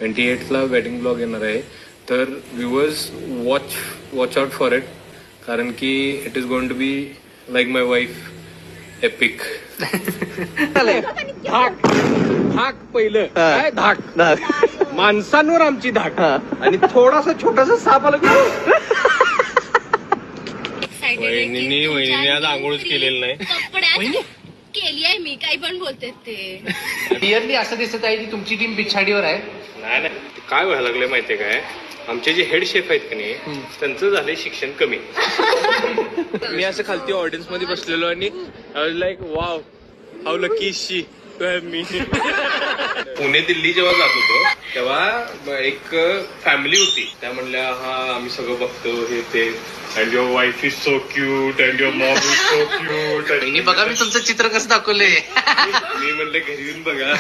28ला wedding blog येणार आहे, तर viewers watch out for it, कारण की it is going to be like my wife epic. धाक धाक पहिलं काय धाक माणसांवर आमची धाक आणि थोडासा छोटासा साप आला की वहिनी आज आंघोळच केलेलं नाही. कपड्यात केली आहे मी, काही पण बोलते ते. क्लिअरली असं दिसत आहे की तुमची टीम पिछाडीवर आहे. नाही काय व्हायला लागले माहितीये काय, आमचे जे हेड शेफ आहेत की नाही त्यांचं झालंय शिक्षण कमी. मी असं खालती ऑडियन्स मध्ये बसलेलो आणि लाईक वाव हाऊ लकी शी मी. पुणे दिल्ली जेव्हा जात होतो तेव्हा एक फॅमिली होती, त्या म्हणल्या हा आम्ही सगळं बघतो हे ते, and your wife is so cute and your Maugham is so cute. बघा मी तुमचं चित्र कसं दाखवलंय. मी म्हणलं घरी येऊन बघा.